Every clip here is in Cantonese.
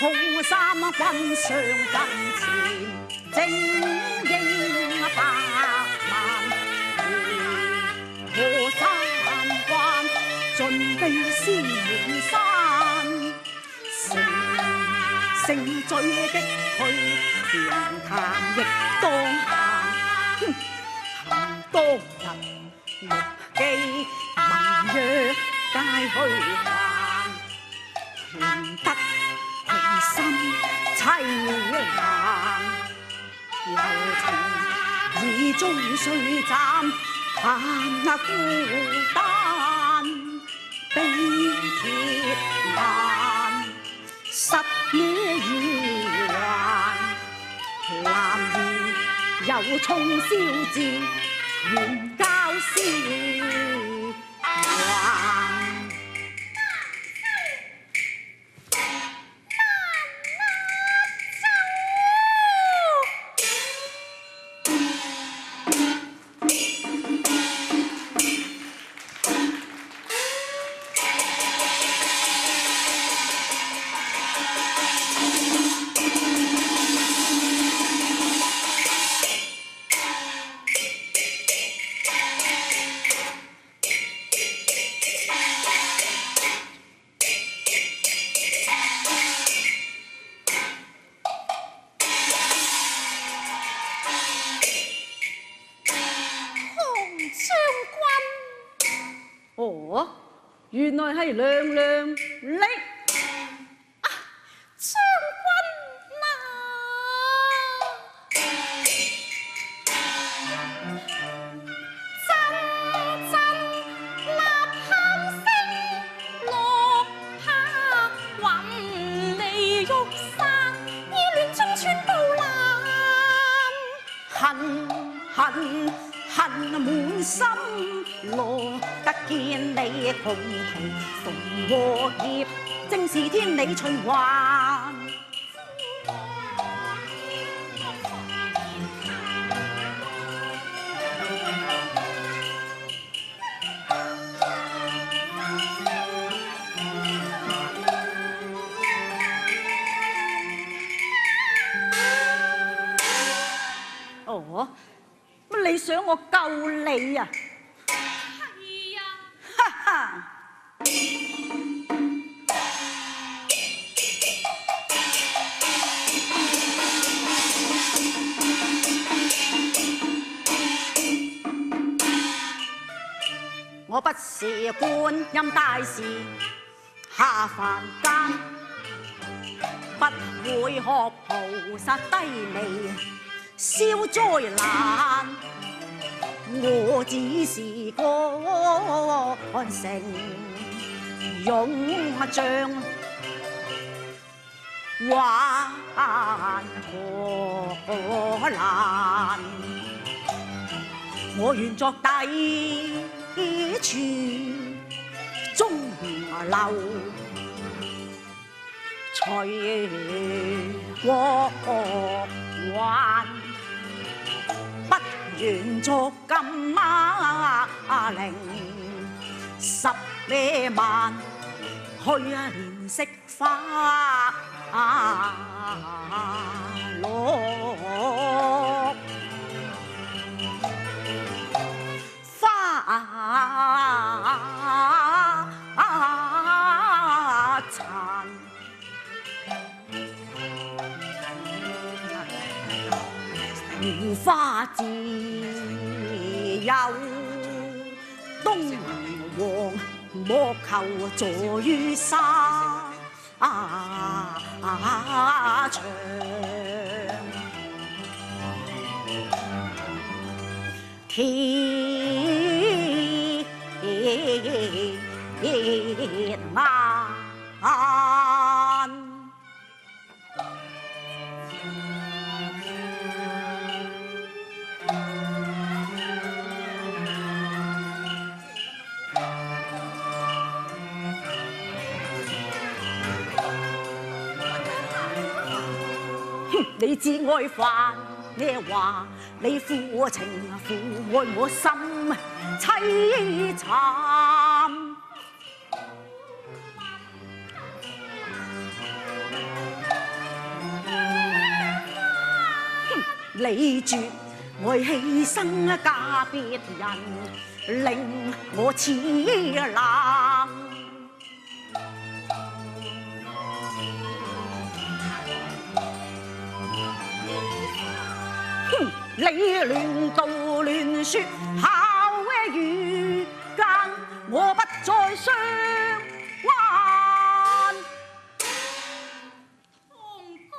紅衫軍上陣前，精英百萬，河三關盡地先滿山，成聚擊去，平潭亦當行，行多人六記文約皆虛閒，填得其心凄涼，柔情以終須斬，盼孤單悲鐵難，實野兒還，男兒有衝燒至，願交燒還。哦，原來係娘娘你啊，將軍啊！陣陣吶喊聲，落下雲裏玉山，意亂中穿布蘭，恨滿心，羅得見你共同逢和諧，正是天理循環。哦，乜你想我救你啊？係啊！哈哈！我不是觀音大士下凡間，不會學菩薩低微消災難，我只是個成勇將，還可難，我願作砥柱中流，隨國還，不願作金陵十萬去憐惜花落。殘如花自有東王，莫求坐於沙場。天眼，你知愛煩咩話？你負情負愛我心凄慘。你絕愛犧牲嫁別人，令我痴冷。哼，你亂道亂說巧語間，我不再相還。堂哥。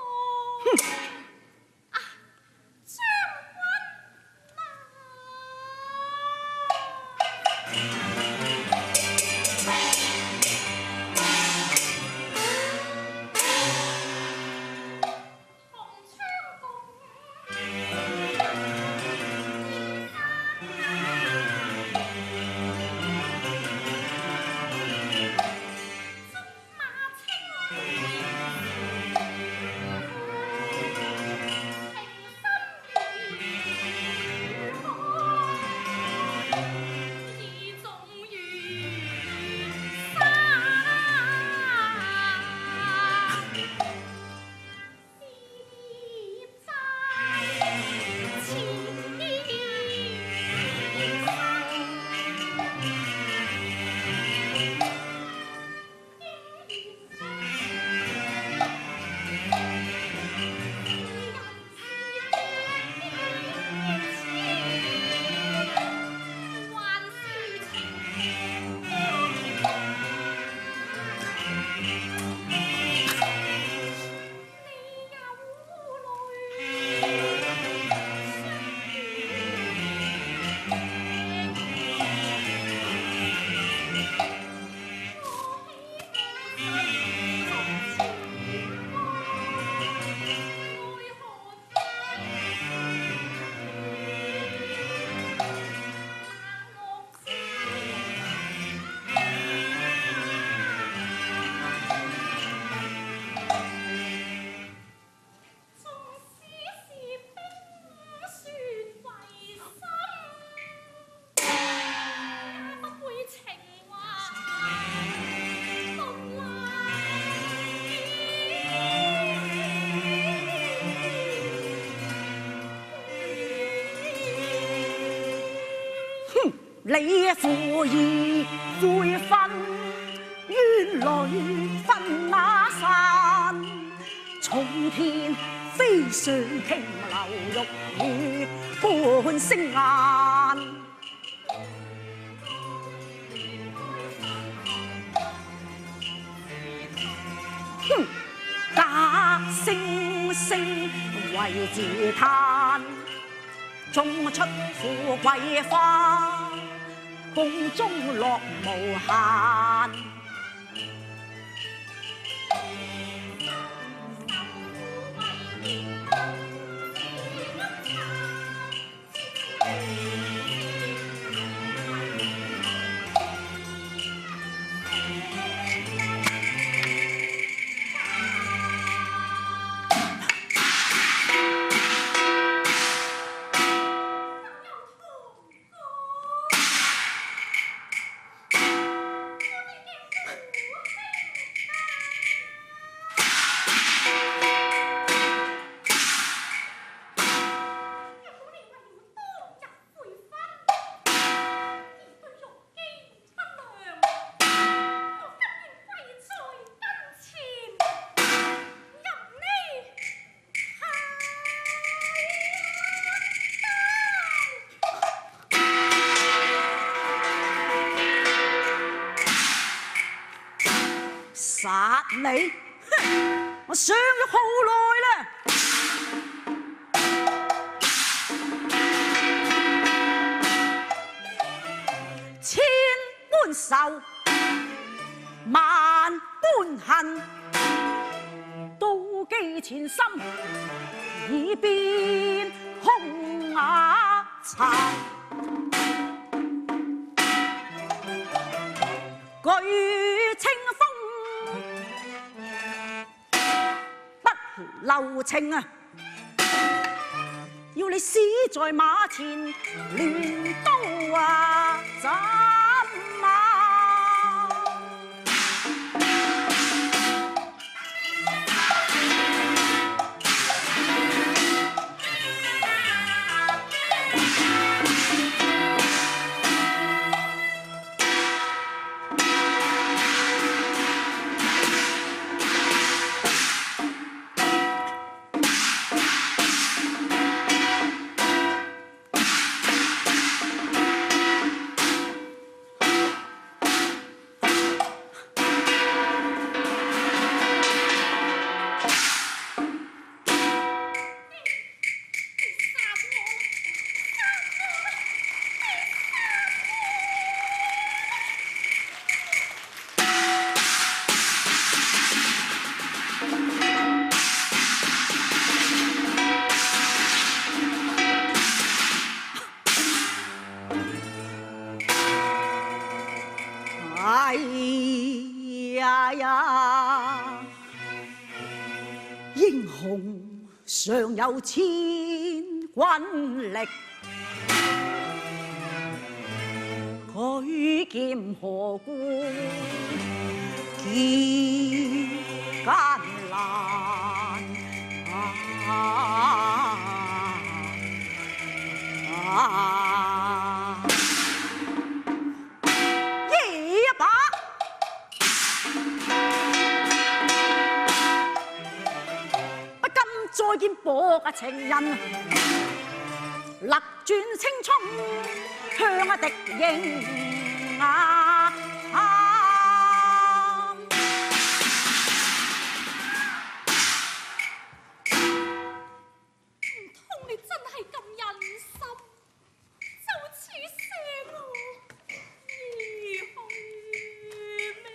你父義悔婚，冤淚分那散，重片飛上瓊樓玉宇半星眼。哼，假惺惺為自嘆，種出富貴花，空中樂無限。殺你！我想咗好耐啦。千般愁，萬般恨，妒忌前心已變空瓦塵。舉清風，不留情啊！要你死在馬前，亂刀啊斬啊！啊！英雄尚有千軍力，舉劍何故見艱難一把不甘再見薄嘅情人，勒轉青蔥向敵營你真係咁忍心，就此捨我而去咩？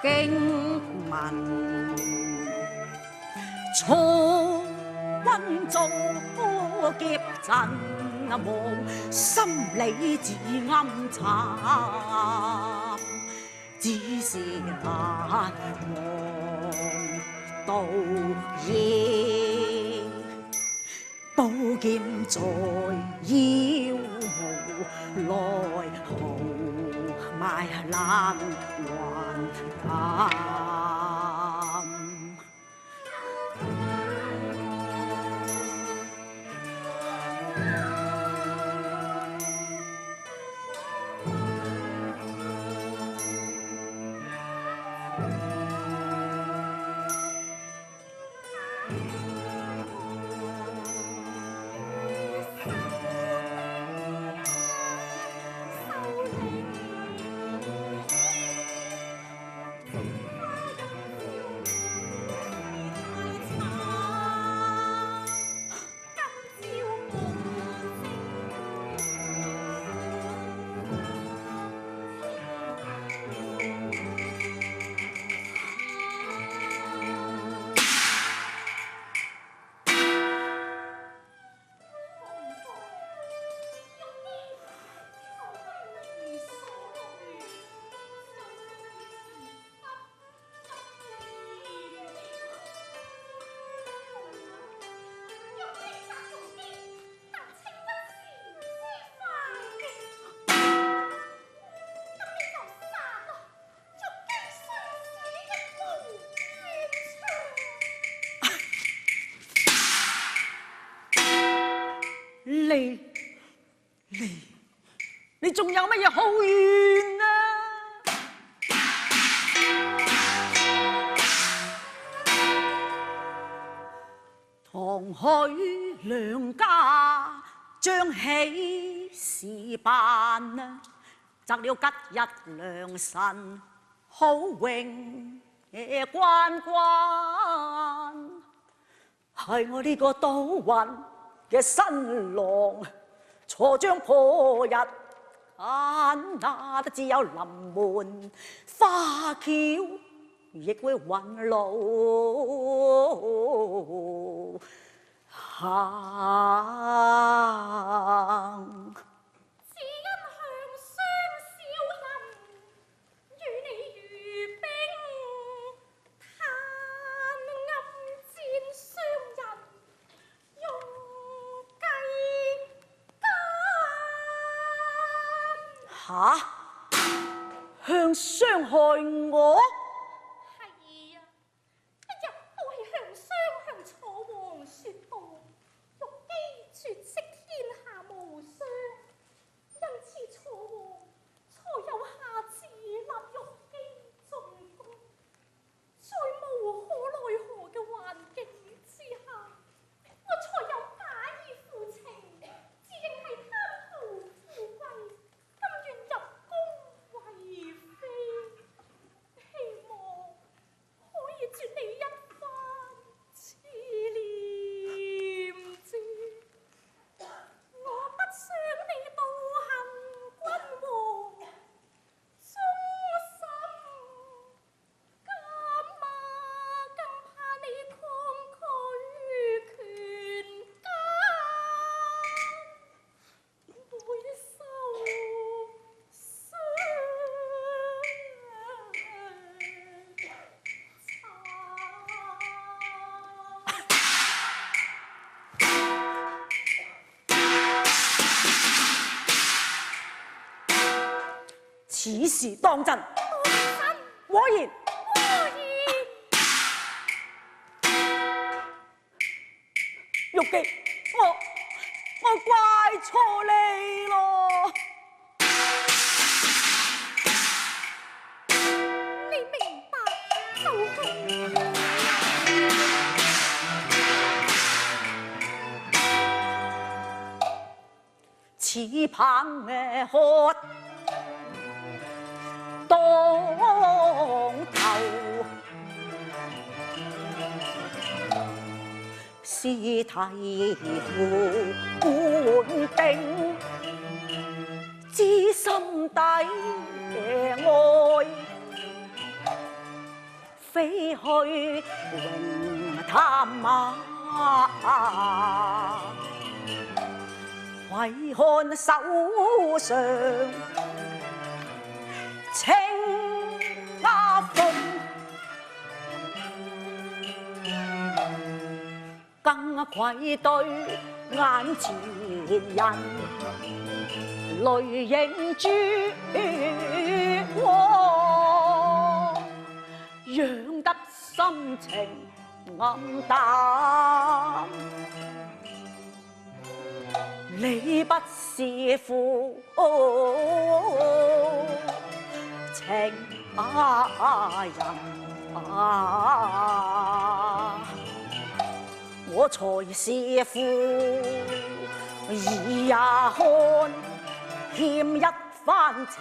經聞楚軍遭劫陣亡，心裏自暗慘，只是難忘到夜，寶劍在腰無奈豪邁難還你仲有乜嘢好怨啊？唐許兩家將喜事辦啊，擇了吉日良辰，好榮關係我呢個倒運嘅新郎。錯將破日，那都只有臨門花轎，亦會暈路行。只因向雙小人，與你如冰，嘆暗戰雙人，用計金。嚇！向傷害我？係啊，一日都係向商向楚王説道，欲機絕色天下無雙，因此楚王才有下旨立玉姬進宮，在無可奈何嘅環境之下，我才有假意負情，自認係貪圖富貴，甘願入宮為妃，希望可以絕你一番痴念啫。我不想你道行君王，忠心甘啊，更怕你抗拒權奸，會受傷。此事當真？果然。玉姬，我怪錯你咯。你明白就好。此棒喝當頭，屍體糊換定，知心底嘅愛，飛去榮探馬。為看手上青鴉鳳，更愧對眼前人，淚映珠光，養得心情暗淡。你不是負情人我才是負兒也看欠一番情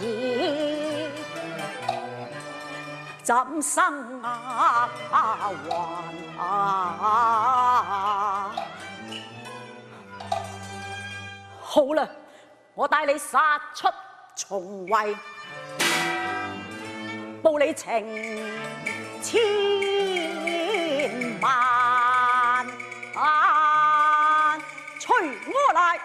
意，怎生還？好啦，我帶你殺出重圍，報你情千萬，隨我來。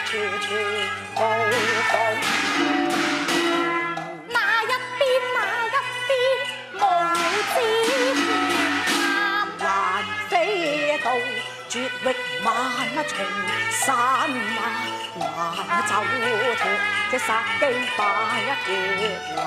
處處報報。那一邊無知天貪，還飛到絕域萬重山啊！那走脱這殺機把一劫啊！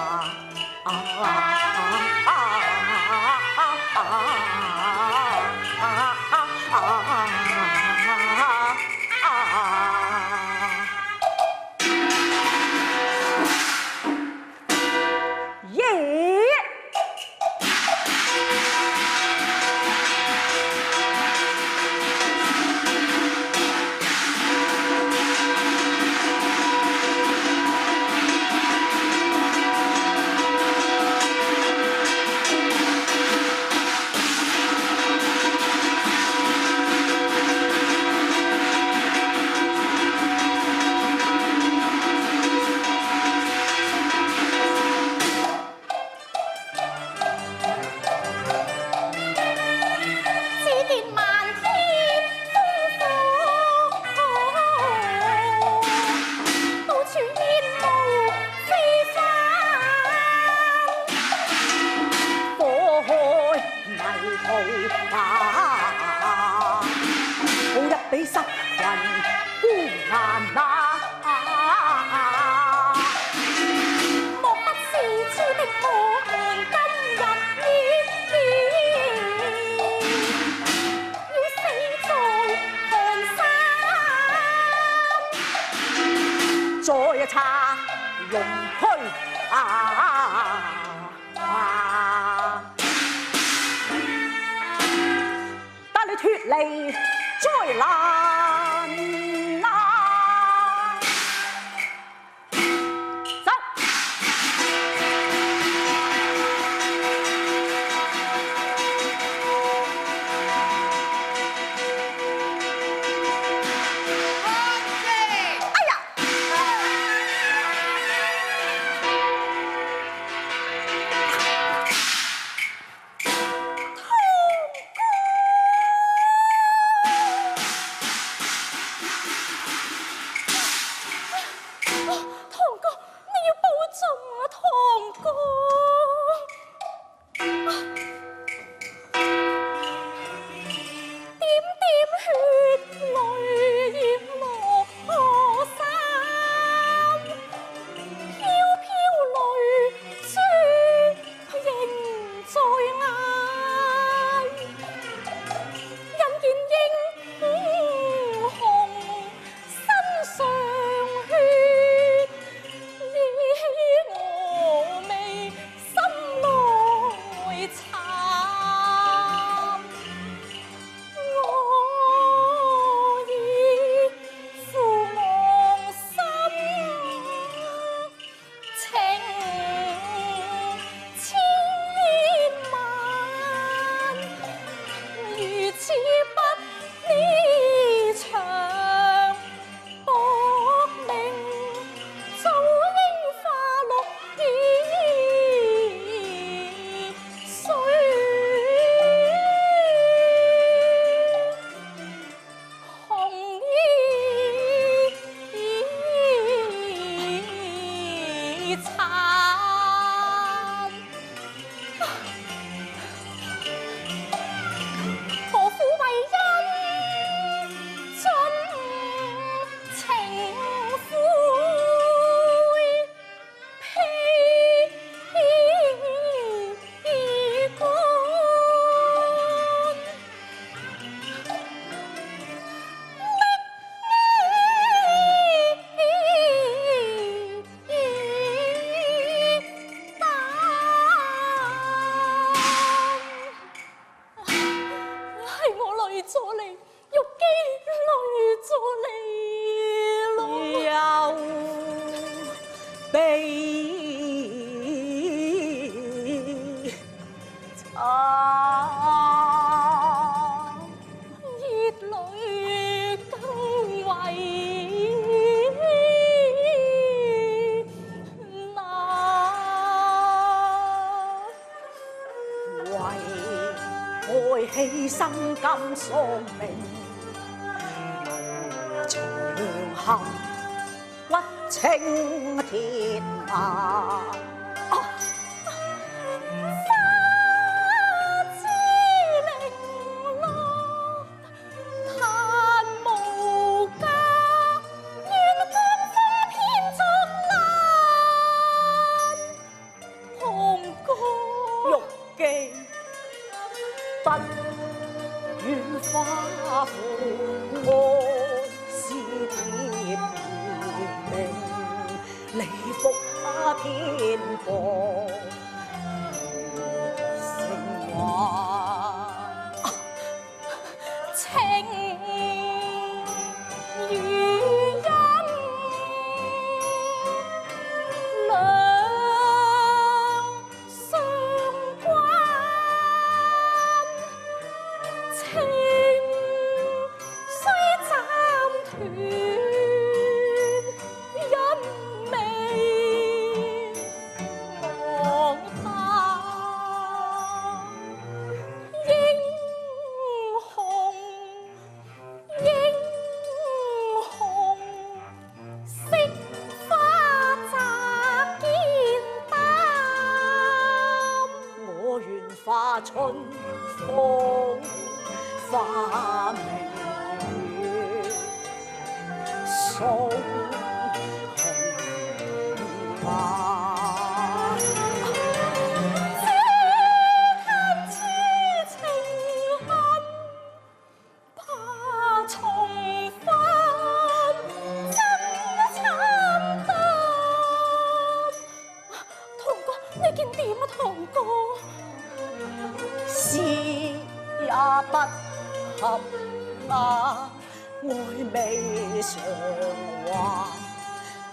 犧牲甘喪命，長含屈青天啊！不願花負我是貼命，你福他偏薄成話情與陰兩相關。情雖暫斷，因未忘下英雄，惜花摘肩擔，我願化春風化明月，送紅馬。這恨痴情恨，怕重返真慘淡。堂哥，呢件點啊，堂哥？是也不合那愛未償還，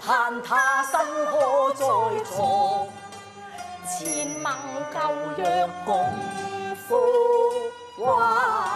盼他生可再續，前盟舊約共赴還。